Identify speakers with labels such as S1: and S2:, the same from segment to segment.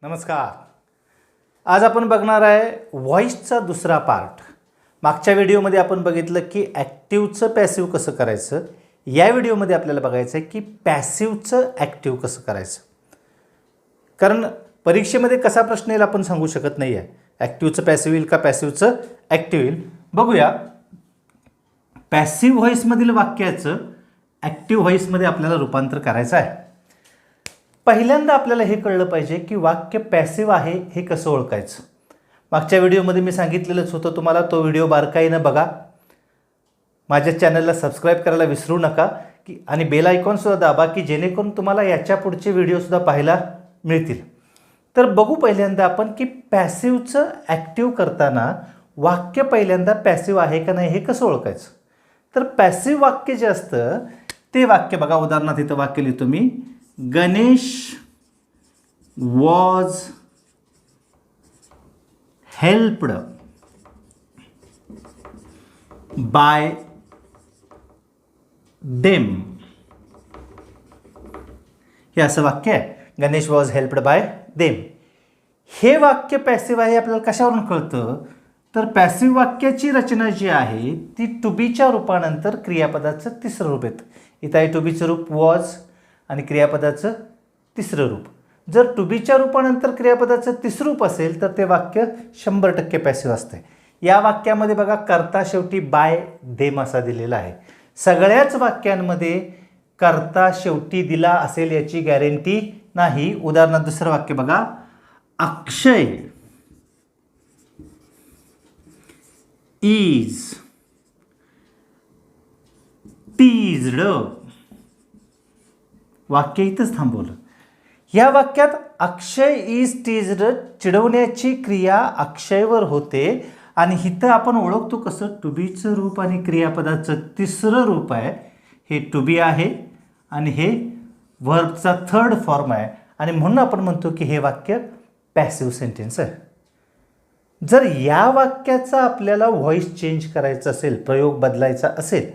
S1: नमस्कार. आज आपण बघणार आहे व्हॉइसचा दुसरा पार्ट. मागच्या व्हिडिओमध्ये आपण बघितलं की ॲक्टिव्हचं पॅसिव्ह कसं करायचं. या व्हिडिओमध्ये आपल्याला बघायचं आहे की पॅसिव्हचं ॲक्टिव्ह कसं करायचं. कारण परीक्षेमध्ये कसा प्रश्न येईल आपण सांगू शकत नाही आहे. ॲक्टिव्हचं पॅसिव्ह येईल का पॅसिव्हचं ॲक्टिव्ह येईल. बघूया. पॅसिव्ह व्हॉइसमधील वाक्याचं ॲक्टिव्ह व्हॉइसमध्ये आपल्याला रूपांतर करायचं आहे. पहिल्यांदा आपल्याला हे कळलं पाहिजे की वाक्य पॅसिव्ह आहे हे कसं ओळखायचं. मागच्या व्हिडिओमध्ये मी सांगितलेलंच होतं तुम्हाला, तो व्हिडिओ बारकाईनं बघा. माझ्या चॅनलला सबस्क्राईब करायला विसरू नका की आणि बेल आयकॉनसुद्धा दाबा की जेणेकरून तुम्हाला याच्या पुढचे व्हिडिओसुद्धा पाहायला मिळतील. तर बघू पहिल्यांदा आपण की पॅसिव्हचं ॲक्टिव्ह करताना वाक्य पहिल्यांदा पॅसिव्ह आहे का नाही हे कसं ओळखायचं. तर पॅसिव्ह वाक्य जे असतं ते वाक्य बघा. उदाहरणार्थ इथं वाक्य लिहितो मी, Ganesh was helped by them. हे असं वाक्य आहे, Ganesh was helped by them. हे वाक्य पॅसिव्ह आहे आपल्याला कशावरून कळतं. तर पॅसिव्ह वाक्याची रचना जी आहे ती टू बीच्या रूपानंतर क्रियापदाचं तिसरं रूप येतं. इथं आहे टू बीचं रूप वॉज आणि क्रियापदाचं तिसरं रूप. जर टू बीच्या रूपानंतर क्रियापदाचं तिसरं रूप असेल तर ते वाक्य 100% पॅसिव्ह असते. या वाक्यामध्ये बघा कर्ता शेवटी बाय देम असा दिलेला आहे. सगळ्याच वाक्यांमध्ये कर्ता शेवटी दिला असेल याची गॅरंटी नाही. उदाहरणार्थ दुसरं वाक्य बघा, अक्षय इज टीज्ड. वाक्य इथंच थांबवलं. या वाक्यात अक्षय इज टीज्ड चिडवण्याची क्रिया अक्षयवर होते आणि इथं आपण ओळखतो कसं, टू बीचं रूप आणि क्रियापदाचं तिसरं रूप आहे. हे टू बी आहे आणि हे व्हर्बचा थर्ड फॉर्म आहे आणि म्हणून आपण म्हणतो की हे वाक्य पॅसिव्ह सेंटेन्स आहे. जर या वाक्याचा आपल्याला व्हॉइस चेंज करायचा असेल, प्रयोग बदलायचा असेल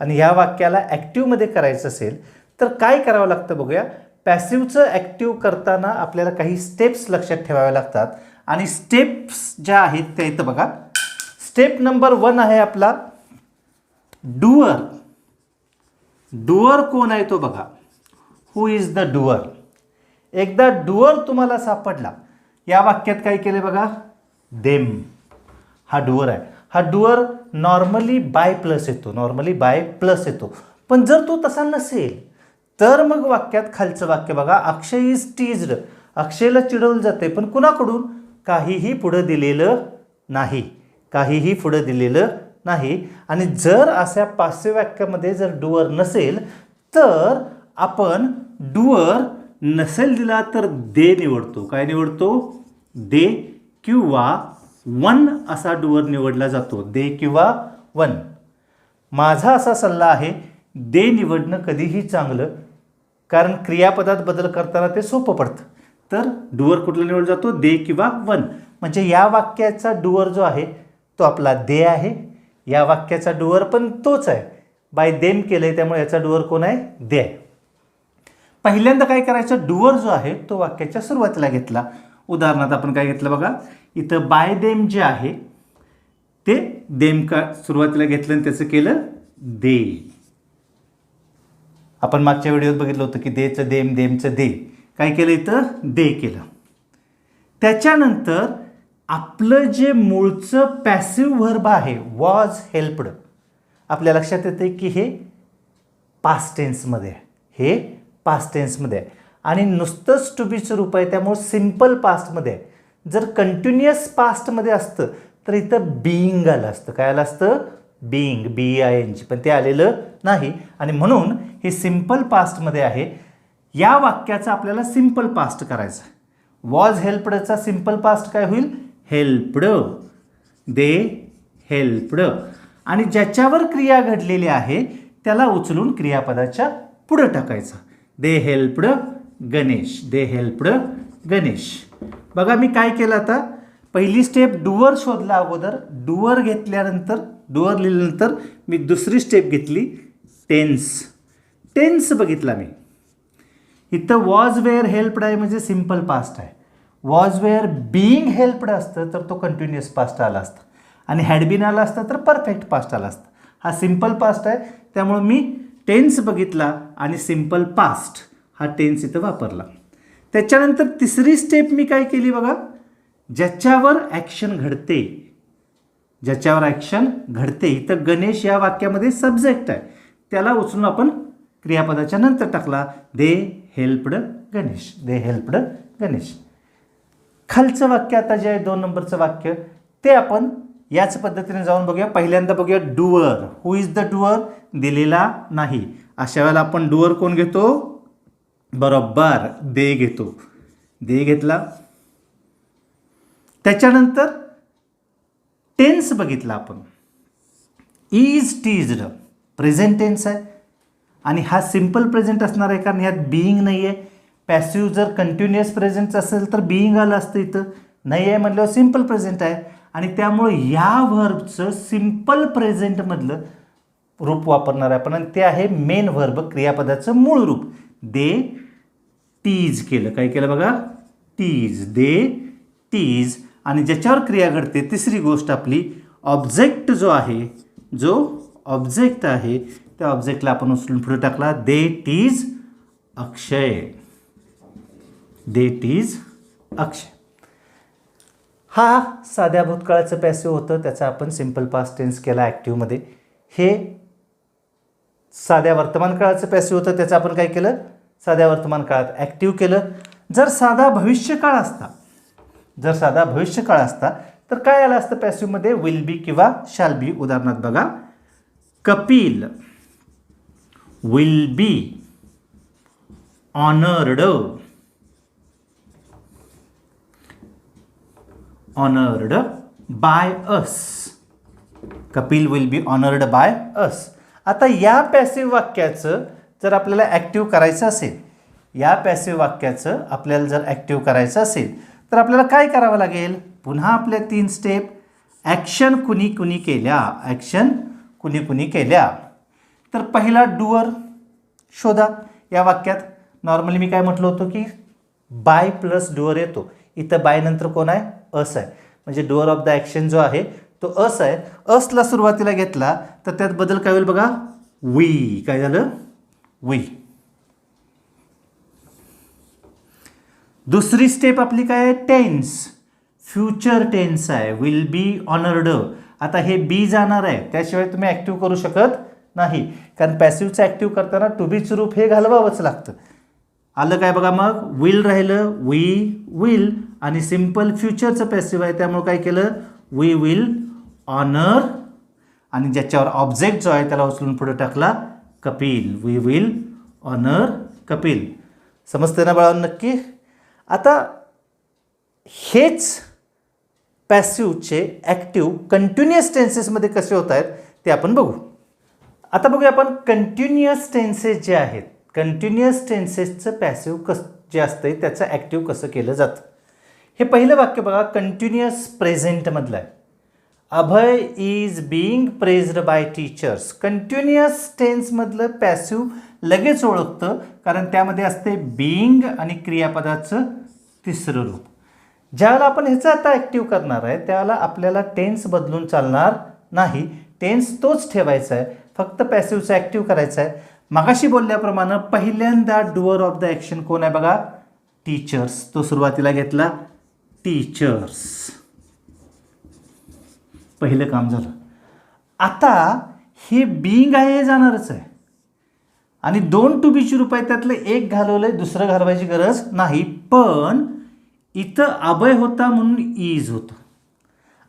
S1: आणि या वाक्याला ॲक्टिव्हमध्ये करायचं असेल तर काय करावं लागतं बघूया. पॅसिव्हचं ॲक्टिव्ह करताना आपल्याला काही स्टेप्स लक्षात ठेवाव्या लागतात आणि स्टेप्स ज्या आहेत त्या इथं बघा. स्टेप नंबर 1 आहे आपला डुअर. डुअर कोण आहे तो बघा. हु इज द डुअर. एकदा डुअर तुम्हाला सापडला, या वाक्यात काय केले बघा, देम हा डुअर आहे. हा डुअर नॉर्मली बाय प्लस येतो. पण जर तो तसा नसेल तर मग वाक्यात खालचं वाक्य बघा, अक्षय इज टीज्ड. अक्षयला चिडवलं जाते पण कुणाकडून, काहीही पुढं दिलेलं नाही. आणि जर अशा पाचव्या वाक्यामध्ये जर डुअर नसेल तर आपण डुअर नसेल दिला तर दे निवडतो. काय निवडतो, दे किंवा वन असा डुअर निवडला जातो. दे किंवा वन. माझा असा सल्ला आहे, दे निवडणं कधीही चांगलं, कारण क्रियापदात बदल करताना ते सोपं पडतं. तर डुअर कुठला निवडला जातो, दे किंवा वन. म्हणजे या वाक्याचा डुअर जो आहे तो आपला दे आहे. या वाक्याचा डुअर पण तोच आहे, बाय देम केलं आहे, त्यामुळे याचा डुअर कोण आहे, दे आहे. पहिल्यांदा काय करायचं, डुअर जो आहे तो वाक्याच्या सुरुवातीला घेतला. उदाहरणार्थ आपण काय घेतलं बघा, इथं बाय देम जे आहे ते देम का सुरुवातीला घेतलं आणि त्याचं केलं दे. आपण मागच्या व्हिडिओत बघितलं होतं की देचं देम, देमचं दे. काय केलं इथं, दे केलं. त्याच्यानंतर आपलं जे मूळचं पॅसिव्ह व्हर्ब आहे वॉज हेल्प्ड, आपल्या लक्षात येते की हे पास्ट टेन्समध्ये आहे. आणि नुसतंच टू बीचं रूप आहे त्यामुळे सिम्पल पास्टमध्ये आहे. जर कंटिन्युअस पास्टमध्ये असतं तर इथं बीइंग आलं असतं. काय आलं असतं, बीइंग, BING, पण ते आलेलं नाही आणि म्हणून हे सिम्पल पास्टमध्ये आहे. या वाक्याचा आपल्याला सिम्पल पास्ट करायचं आहे. वॉज हेल्प्डचा सिम्पल पास्ट काय होईल, हेल्प्ड. दे हेल्प्ड. आणि ज्याच्यावर क्रिया घडलेली आहे त्याला उचलून क्रियापदाच्या पुढं टाकायचं. दे हेल्प्ड गणेश. बघा मी काय केलं आता, पहिली स्टेप डुअर शोधला अगोदर. डुअर घेतल्यानंतर, डुअर लिहिल्यानंतर मी दुसरी स्टेप घेतली टेन्स बघितला मी. इथं वॉज वेअर हेल्प्ड आहे म्हणजे सिम्पल पास्ट आहे. वॉज वेअर बीइंग हेल्प्ड असतं तर तो कंटिन्युअस पास्ट आला असता आणि हॅड बीन आला असता तर परफेक्ट पास्ट आला असता. हा सिम्पल पास्ट आहे, त्यामुळं मी टेन्स बघितला आणि सिम्पल पास्ट हा टेन्स इथं वापरला. त्याच्यानंतर तिसरी स्टेप मी काय केली बघा, ज्याच्यावर ॲक्शन घडते, ज्याच्यावर ॲक्शन घडते. इथं गणेश या वाक्यामध्ये सब्जेक्ट आहे, त्याला उचलून आपण क्रियापदाच्या नंतर टाकला. दे हेल्प्ड गणेश, दे हेल्प्ड गणेश. खालचं वाक्य आता जे आहे 2 नंबरचं वाक्य ते आपण याच पद्धतीने जाऊन बघूया. पहिल्यांदा बघूया doer. Who is the doer? दिलेला नाही. अशा वेळेला आपण डुअर कोण घेतो? बरोबर दे घेतो. दे घेतला. त्याच्यानंतर टेन्स बघितला आपण. इज टीज्ड प्रेझेंट टेन्स आहे आणि हा सिम्पल प्रेझेंट असणार आहे कारण ह्यात बिईंग नाही आहे. पॅसिव्ह जर कंटिन्युअस प्रेझेंट असेल तर बिईंग आलं असतं, इथं नाही आहे म्हटल्यावर सिम्पल प्रेझेंट आहे आणि त्यामुळे या व्हर्बचं सिम्पल प्रेझेंटमधलं रूप वापरणार आहे आपण आणि ते आहे मेन व्हर्ब, क्रियापदाचं मूळ रूप. दे टीज केलं. काय केलं बघा? टीज. दे टीज. आणि ज्याच्यावर क्रिया घडते तिसरी गोष्ट आपली ऑब्जेक्ट जो आहे, जो ऑब्जेक्ट आहे त्या ऑब्जेक्टला आपण उचलून पुढे टाकला. दे टीज अक्षय. दे टीज अक्षय. हा साध्या भूतकाळाचं पॅसिव्ह होतं, त्याचा आपण सिम्पल पास्ट टेन्स केला ॲक्टिव्हमध्ये. हे साध्या वर्तमान काळाचं पॅसिव्ह होतं, त्याचं आपण काय केलं? साध्या वर्तमान काळात ॲक्टिव्ह केलं. जर साधा भविष्यकाळ असता, जर साधा भविष्यकाळ असता तर काय आलं असतं पॅसिव्हमध्ये? विल बी किंवा शॅल बी. उदाहरणार्थ बघा, Kapil will be honoured, honoured by us. Kapil will be honoured by us. आता या पॅसिव्ह वाक्याचं जर आपल्याला ॲक्टिव्ह करायचं असेल, या पॅसिव्ह वाक्याचं आपल्याला जर ॲक्टिव्ह करायचं असेल तर आपल्याला काय करावं लागेल? पुन्हा आपल्या 3 स्टेप. ॲक्शन कुणी कुणी केल्या, ॲक्शन कुणी कुणी केल्या. तर पहिला डुअर शोधा. या वाक्यात नॉर्मली मी काय म्हटलं होतं की बाय प्लस डुअर येतो. इथं बाय नंतर कोण आहे? अस आहे. म्हणजे डुअर ऑफ द ॲक्शन जो आहे तो अस आहे. असला सुरुवातीला घेतला तर त्यात बदल काय होईल बघा? वी. काय झालं? वी. दुसरी स्टेप आपली काय आहे? टेन्स. फ्युचर टेन्स आहे. Will be honoured. आता हे बी जाणार आहे, त्याशिवाय तुम्ही ॲक्टिव्ह करू शकत नाही कारण पॅसिव्हचं ॲक्टिव्ह करताना टू बीचं रूप हे घालवावंच लागतं. आलं काय बघा? मग विल राहिलं, वी विल आणि सिम्पल फ्युचरचं पॅसिव्ह आहे त्यामुळे काय केलं? वी विल ऑनर आणि ज्याच्यावर ऑब्जेक्ट जो आहे त्याला उचलून पुढे टाकला Kapil. We will honour Kapil. समजते ना बाळांनो नक्की? आता हेच पॅसिव्हचे ॲक्टिव्ह कंटिन्युअस टेन्सेसमध्ये कसे होत आहेत ते आपण बघू. आता बघूया आपण कंटिन्युअस टेन्सेस जे आहेत, कंटिन्युअस टेन्सेसचं पॅसिव्ह जे असतं त्याचं ॲक्टिव्ह कसं केलं जातं. हे पहिलं वाक्य बघा, कंटिन्युअस प्रेझेंटमधलं आहे. Abhay is being praised by teachers. Continuous टेन्समधलं पॅसिव्ह लगेच ओळखतं कारण त्यामध्ये असते बीइंग आणि क्रियापदाचं तिसरं रूप. ज्यावेळेला आपण ह्याचं आता ॲक्टिव्ह करणार आहे त्यावेळेला आपल्याला टेन्स बदलून चालणार नाही. टेन्स तोच ठेवायचा आहे, फक्त पॅसिव्हचं ॲक्टिव्ह करायचं आहे. मगाशी बोलल्याप्रमाणे पहिल्यांदा डुअर ऑफ द ॲक्शन कोण आहे बघा? टीचर्स. तो सुरुवातीला घेतला टीचर्स. पहिलं काम झालं. आता हे बीइंग आहे हे जाणारच आहे आणि 2 टू बीची रूप आहे त्यातलं एक घालवलंय, दुसरं घालवायची गरज नाही. पण इथं अभय होता म्हणून इज होतं.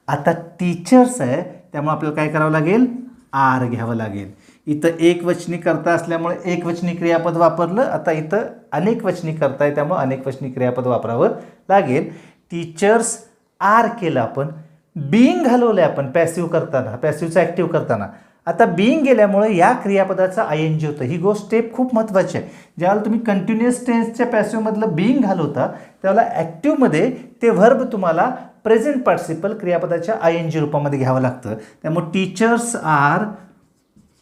S1: आता टीचर्स आहे त्यामुळे आपल्याला काय करावं लागेल? आर घ्यावं लागेल. इथं एकवचनी करता असल्यामुळे एकवचनी क्रियापद वापरलं. आता इथं अनेकवचनी करता आहे त्यामुळे अनेकवचनी क्रियापद वापरावं लागेल. टीचर्स आर केलं आपण. बीइंग घालवलं आहे आपण पॅसिव्ह करताना, पॅसिव्हचं ॲक्टिव्ह करताना. आता बीइंग गेल्यामुळे या क्रियापदाचा ING होतं. ही गोष्ट स्टेप खूप महत्त्वाची आहे. ज्यावेळेला तुम्ही कंटिन्युअस टेन्सच्या पॅसिव्हमधलं बीइंग घालवता त्यावेळेला ॲक्टिव्हमध्ये ते व्हर्ब तुम्हाला प्रेझेंट पार्टिसिपल क्रियापदाच्या ING रूपामध्ये घ्यावं लागतं. त्यामुळे टीचर्स आर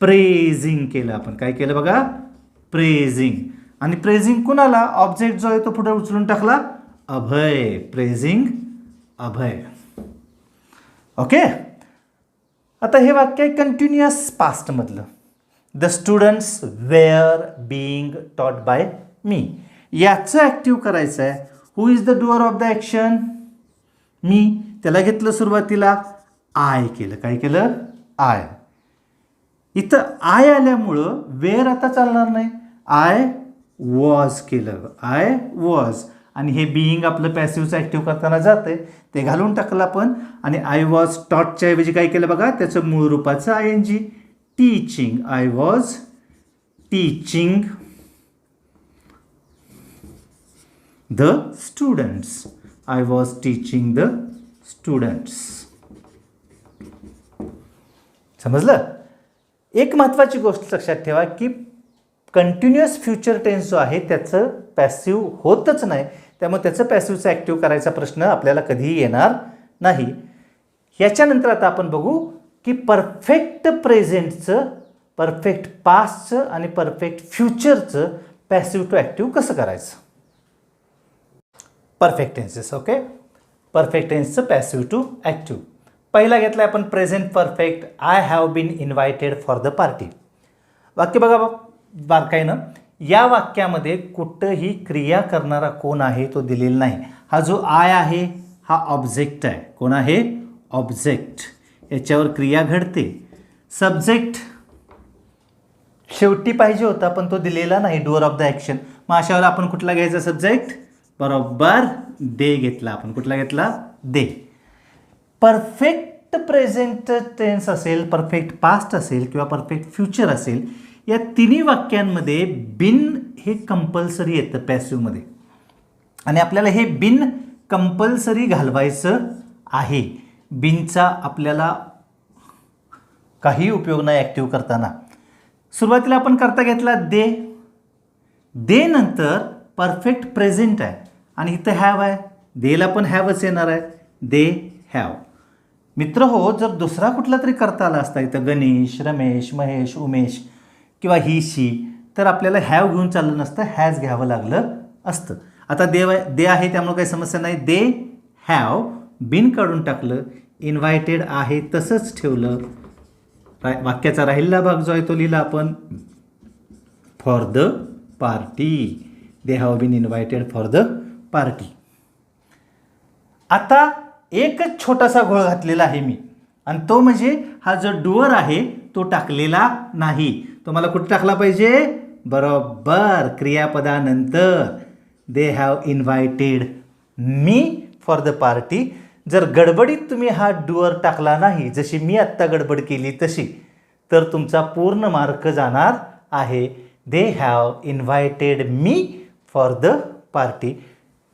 S1: प्रेझिंग केलं आपण. काय केलं बघा? प्रेझिंग. आणि प्रेझिंग कुणाला? ऑब्जेक्ट जो आहे तो पुढे उचलून टाकला अभय, प्रेझिंग अभय. ओके. आता हे वाक्य आहे कंटिन्युअस पास्टमधलं. The students were being taught by me. याचं ॲक्टिव्ह करायचं आहे. Who is the doer of the action? Me. त्याला घेतलं सुरुवातीला, आय केलं. काय केलं? आय. इथं आय आल्यामुळं वेअर आता चालणार नाही. आय वॉज केलं. I was. आणि हे बीइंग आपलं पॅसिव्हचं ॲक्टिव्ह करताना जातं आहे, ते घालून टाकलं आपण. आणि आय वॉज टॉटच्या ऐवजी काय केलं बघा, त्याचं मूळ रूपाचं I N G, teaching. I was teaching the students. I was teaching the students. समजलं? एक महत्त्वाची गोष्ट लक्षात ठेवा की कंटिन्युअस फ्युचर टेन्स जो आहे त्याचं पॅसिव्ह होतच नाही, त्यामुळे त्याचं पॅसिव्हचं ॲक्टिव्ह करायचा प्रश्न आपल्याला कधीही येणार नाही. याच्यानंतर आता आपण बघू की परफेक्ट प्रेझेंटचं, परफेक्ट पास्टचं आणि परफेक्ट फ्युचरचं पॅसिव्ह टू ॲक्टिव्ह कसं करायचं. Perfect tenses. ओके. परफेक्ट टेन्सचं पॅसिव्ह टू ॲक्टिव्ह. पहिला घेतला आपण present perfect. I have been invited for the party. वाक्य बघा बारकाईनं. या वाक्यामध्ये कुठंही क्रिया करणारा कोण आहे तो दिलेला नाही. हा जो आय आहे हा ऑब्जेक्ट आहे. कोण आहे? ऑब्जेक्ट. याच्यावर क्रिया घडते. सब्जेक्ट शेवटी पाहिजे होता पण तो दिलेला नाही, डुअर ऑफ द ॲक्शन. मग अशावर आपण कुठला घ्यायचा सब्जेक्ट? बरोबर दे घेतला आपण. कुठला घेतला? दे. परफेक्ट प्रेझेंट टेन्स असेल, परफेक्ट पास्ट असेल किंवा परफेक्ट फ्युचर असेल, या तिन्ही वाक्यांमध्ये बिन हे कंपल्सरी येतं पॅसिव्हमध्ये. आणि आपल्याला हे बिन कंपल्सरी घालवायचं आहे. बिनचा आपल्याला काही उपयोग नाही ॲक्टिव्ह करताना. सुरुवातीला आपण करता घेतला दे. दे नंतर परफेक्ट प्रेझेंट आहे आणि इथं हॅव आहे. देला पण हॅवच येणार आहे. They have. मित्र हो, जर दुसरा कुठला तरी करता आला असता इथं गणेश, रमेश, महेश, उमेश किंवा ही शी, तर आपल्याला हॅव घेऊन चाललं नसतं, हॅज घ्यावं लागलं असतं. आता दे आहे त्यामुळे काही समस्या नाही. दे हॅव बिन काढून टाकलं. इन्व्हायटेड आहे तसंच ठेवलं. वाक्याचा राहिलेला भाग जो आहे तो लिहिला आपण for the party. They have been invited for the party. आता एकच छोटासा घोळ घातलेला आहे मी, आणि तो म्हणजे हा जो डुअर आहे तो टाकलेला नाही. तो मला कुठे टाकला पाहिजे? बरोबर क्रियापदानंतर. They have invited me for the party. जर गडबडीत तुम्ही हा डुअर टाकला नाही, जशी मी आत्ता गडबड केली तशी, तर तुमचा पूर्ण मार्क जाणार आहे. दे have invited me for the party.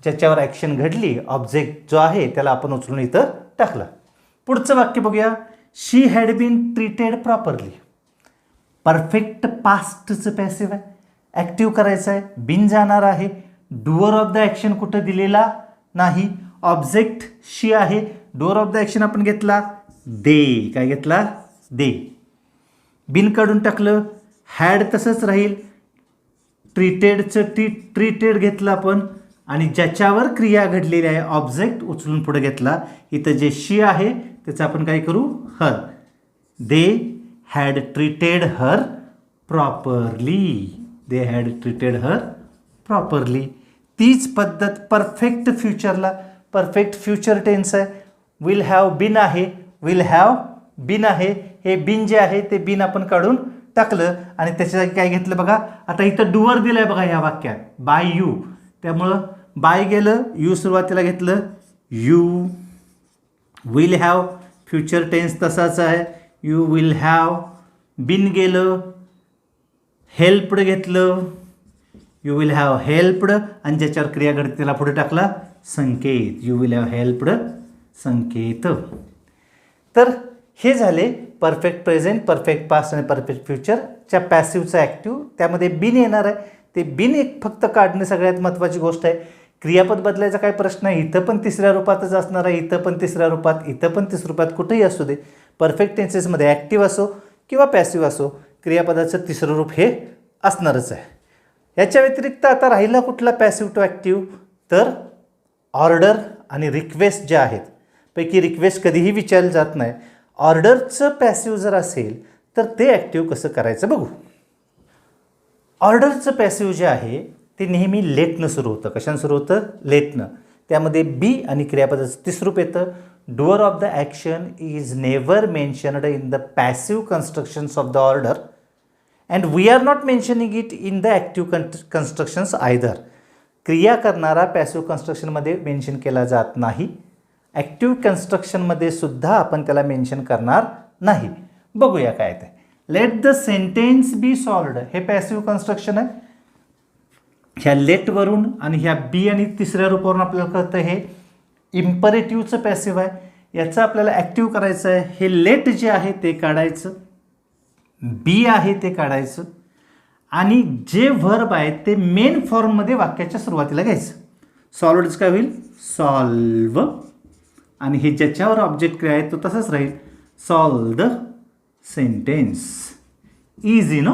S1: ज्याच्यावर ॲक्शन घडली, ऑब्जेक्ट जो आहे त्याला आपण उचलून इथं टाकला. पुढचं वाक्य बघूया. She had been treated properly. Perfect पास्टचं पॅसिव्ह आहे, ॲक्टिव्ह करायचं आहे. बिन जाणार आहे. डुअर ऑफ द ॲक्शन कुठं दिलेला नाही. ऑब्जेक्ट शी आहे. डुअर ऑफ द ॲक्शन आपण घेतला दे. काय घेतला? दे. बिन काढून टाकलं. हॅड तसंच राहील. ट्रीटेडचं ट्रीटेड घेतलं आपण आणि ज्याच्यावर क्रिया घडलेली आहे ऑब्जेक्ट उचलून पुढे घेतला. इथं जे शी आहे त्याचं आपण काय करू? Her. They had treated her properly. They had treated her properly. तीच पद्धत परफेक्ट फ्युचरला. परफेक्ट फ्युचर टेन्स आहे. विल हॅव बिन आहे. विल हॅव बिन आहे. हे बिन जे आहे ते बिन आपण काढून टाकलं आणि त्याच्या जागी काय घेतलं बघा. आता इथं डुअर दिलं आहे बघा ह्या वाक्यात, बाय यू. त्यामुळं बाय गेलं, यू सुरुवातीला घेतलं. You will have future tense तसाच आहे. You will have. बिन गेलं, हेल्पड घेतलं. यू विल हॅव हेल्पड आणि ज्याच्यावर क्रिया घडते त्याला पुढे टाकला संकेत. यू विल हॅव हेल्पड संकेत. तर हे झाले परफेक्ट प्रेझेंट, परफेक्ट पास्ट आणि परफेक्ट फ्युचरच्या पॅसिव्हचं ॲक्टिव्ह. त्यामध्ये बिन येणार आहे. ते बिन एक फक्त काढणे सगळ्यात महत्त्वाची गोष्ट आहे. क्रियापद बदलायचा काय प्रश्न आहे. इथं पण तिसऱ्या रूपातच असणार आहे. इथं पण तिसऱ्या रूपात, इथं पण तिसऱ्या रूपात, कुठेही असू दे. परफेक्ट टेन्सेसमध्ये ॲक्टिव्ह असो किंवा पॅसिव्ह असो, क्रियापदाचं तिसरं रूप हे असणारच आहे. याच्या व्यतिरिक्त आता राहिला कुठला पॅसिव्ह टू ॲक्टिव्ह? तर ऑर्डर आणि रिक्वेस्ट ज्या आहेत पैकी रिक्वेस्ट कधीही विचारली जात नाही. ऑर्डरचं पॅसिव्ह जर असेल तर ते ॲक्टिव्ह कसं करायचं बघू. ऑर्डरचं पॅसिव्ह जे आहे ते नेहमी लेटनं सुरू होतं. कशानं सुरू होतं? लेटनं. त्यामध्ये बी आणि क्रियापदाचं तिसरूप येतं. Doer of the action is never mentioned in the passive constructions of the order and we are not mentioning it in the active constructions either. क्रिया करणारा पॅसिव्ह कन्स्ट्रक्शनमध्ये मेन्शन केला जात नाही. ॲक्टिव्ह कन्स्ट्रक्शनमध्ये सुद्धा आपण त्याला मेन्शन करणार नाही. बघूया काय ते. Late the sentence be solved हे पॅसिव्ह कन्स्ट्रक्शन आहे. ह्या लेटवरून आणि ह्या बी आणि तिसऱ्या रूपावरून आपल्याला कळतं हे इम्परेटिव्हचं पॅसिव्ह आहे. याचं आपल्याला ॲक्टिव्ह करायचं आहे. हे लेट जे आहे ते काढायचं, बी आहे ते काढायचं आणि जे व्हर्ब आहे ते मेन फॉर्ममध्ये वाक्याच्या सुरुवातीला घ्यायचं. सॉल्व्ड काय होईल? सॉल्व. आणि हे ज्याच्यावर ऑब्जेक्ट क्रिया आहे तो तसंच राहील. Solve the sentence. Easy no?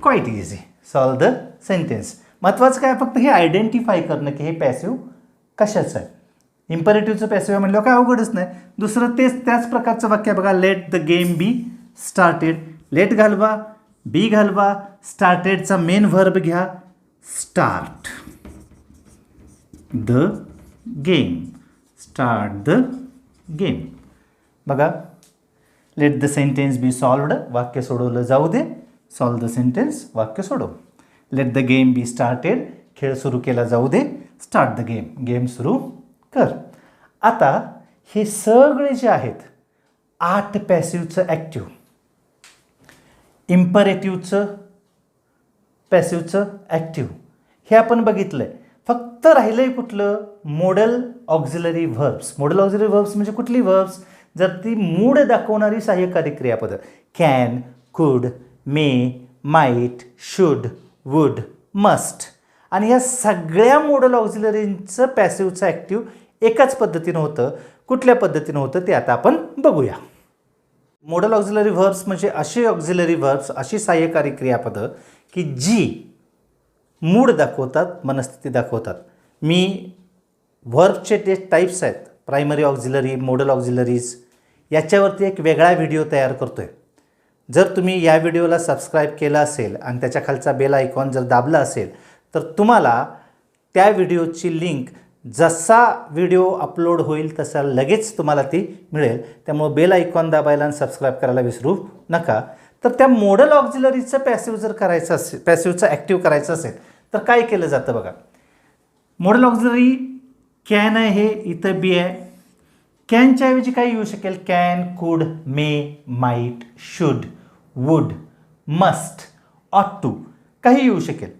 S1: Quite easy. Solve the sentence. महत्त्वाचं काय फक्त हे आयडेंटिफाय करणं की हे पॅसिव्ह कशाचं आहे. इम्परेटिव्हचं पॅसिव्ह म्हणल्यावर काय अवघडच नाही. दुसरं त्याच प्रकारचं वाक्य बघा. Let the game be started. Let घालवा, बी घालवा, स्टार्टेडचा मेन व्हर्ब घ्या, start the game. Start the game. बघा, let the sentence be solved, वाक्य सोडवलं जाऊ दे. सॉल्व द सेंटेन्स, वाक्य सोडव. Let the game be started, खेळ सुरू केला जाऊ दे. स्टार्ट द गेम, गेम सुरू कर. आता हे सगळे जे आहेत 8 पॅसिव्हचं ॲक्टिव्ह, इम्परेटिव्हचं पॅसिव्हचं ॲक्टिव्ह हे आपण बघितलं आहे. फक्त राहिलं आहे कुठलं? Modal auxiliary verbs. Modal auxiliary verbs म्हणजे कुठली व्हर्ब्स? जर ती मूड दाखवणारी सहाय्यकारी क्रियापदं कॅन, कुड, मे, माईट, शुड, वुड, मस्ट. आणि ह्या सगळ्या मॉडल ऑक्झिलरींचं पॅसिव्हचं ॲक्टिव्ह एकाच पद्धतीनं होतं. कुठल्या पद्धतीनं होतं ते आता आपण बघूया. मॉडल ऑक्झिलरी व्हर्ब्स म्हणजे अशी ऑक्झिलरी व्हर्ब्स, अशी सहाय्यकारी क्रियापदं की जी मूड दाखवतात, मनस्थिती दाखवतात. मी व्हर्बचे जे टाईप्स आहेत, प्रायमरी ऑक्झिलरी, मॉडल ऑक्झिलरीज, याच्यावरती एक वेगळा व्हिडिओ तयार करतो आहे. जर तुम्ही या व्हिडिओला सबस्क्राईब केला असेल आणि त्याच्या खालचा बेल आयकॉन जर दाबला असेल तर तुम्हाला त्या व्हिडिओची लिंक जसा व्हिडिओ अपलोड होईल तसा लगेच तुम्हाला ती मिळेल. त्यामुळे बेल आयकॉन दाबायला आणि सबस्क्राईब करायला विसरू नका. तर त्या मॉडल ऑक्झिलरीचं पॅसिव्ह जर करायचं असेल, पॅसिव्हचं ॲक्टिव्ह करायचं असेल तर काय केलं जातं बघा. मॉडल ऑक्झिलरी कॅन आहे, हे इथं बी आहे. कॅनच्या ऐवजी काय येऊ शकेल? कॅन, कुड, मे, माईट, शुड, वुड, मस्ट, ऑट टू, काही येऊ शकेल.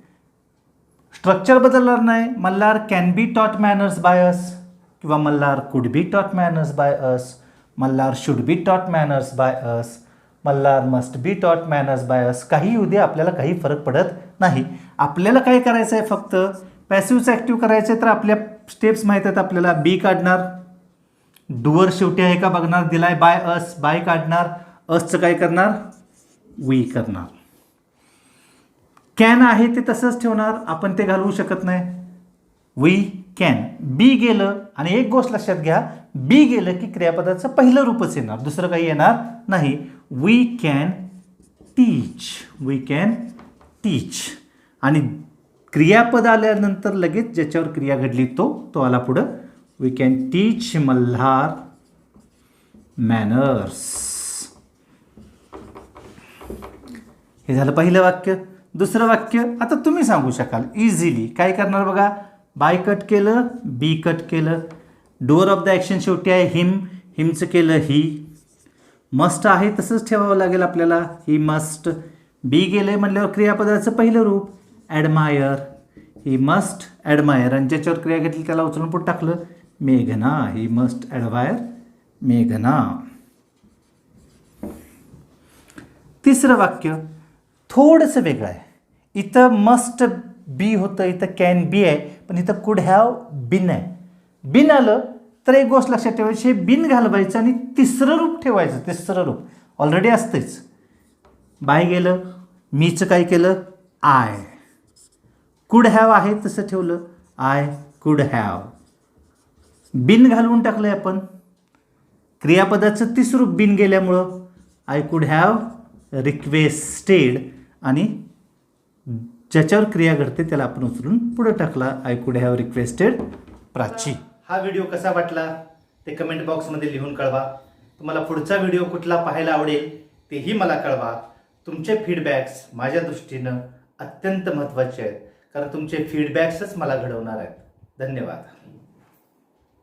S1: स्ट्रक्चर बदलणार नाही. Malhar can be taught manners by अस किंवा Malhar could be taught manners by us, Malhar should be taught manners by us, Malhar must be taught manners by अस. काही येऊ दे, आपल्याला काही फरक पडत नाही. आपल्याला काय करायचं आहे? फक्त पॅसिव्हचं ॲक्टिव्ह करायचं आहे. तर आपल्या स्टेप्स माहीत आहेत आपल्याला. बी काढणार, डुअर शेवटी आहे का बघणार, दिलाय बाय अस, बाय काढणार, असचं काय करणार? वी करणार. कॅन आहे ते तसंच ठेवणार, आपण ते घालवू शकत नाही. We can. बी गेलं आणि एक गोष्ट लक्षात घ्या, बी गेलं की क्रियापदाचं पहिलं रूपच येणार, दुसरं काही येणार नाही. We can teach. We can teach. आणि क्रियापद आल्यानंतर लगेच ज्याच्यावर क्रिया घडली तो आला पुढं. We can teach Malhar manners. हे झालं पहिलं वाक्य. दुसरं वाक्य आता तुम्ही सांगू शकाल इझिली. काय करणार बघा. बाय कट केलं, बी कट केलं. डुअर ऑफ द ॲक्शन शेवटी आहे हिम, हिमचं केलं ही. मस्ट आहे तसंच ठेवावं लागेल आपल्याला, ही मस्ट. बी गेले म्हणल्यावर क्रियापदाचं पहिलं रूप ॲडमायर, ही मस्ट ॲडमायर. आणि ज्याच्यावर क्रिया घेतली त्याला उचलून पुढे टाकलं मेघना, ही मस्ट ॲडमायर मेघना. तिसरं वाक्य थोडंसं वेगळं आहे. इथं मस्ट बी होतं, इथं कॅन बी आहे, पण इथं कुड हॅव बिन आहे. बिन आलं तर एक गोष्ट लक्षात ठेवायची, हे बिन घालवायचं आणि तिसरं रूप ठेवायचं. तिसरं रूप ऑलरेडी असतंच. बाय गेलं, मीचं काय केलं? आय. कुड हॅव आहे तसं ठेवलं, आय कुड हॅव. बिन घालवून टाकलं आहे आपण. क्रियापदाचं तीच रूप बिन गेल्यामुळं आय कुड हॅव रिक्वेस्टेड आणि ज्याच्यावर क्रिया घडते त्याला आपण उचलून पुढे टाकला. I could have requested Prachi. हा व्हिडिओ कसा वाटला ते कमेंट बॉक्समध्ये लिहून कळवा. तुम्हाला पुढचा व्हिडिओ कुठला पाहायला आवडेल तेही मला कळवा. तुमचे फीडबॅक्स माझ्या दृष्टीनं अत्यंत महत्त्वाचे आहेत, कारण तुमचे फीडबॅक्सच मला घडवणार आहेत. धन्यवाद.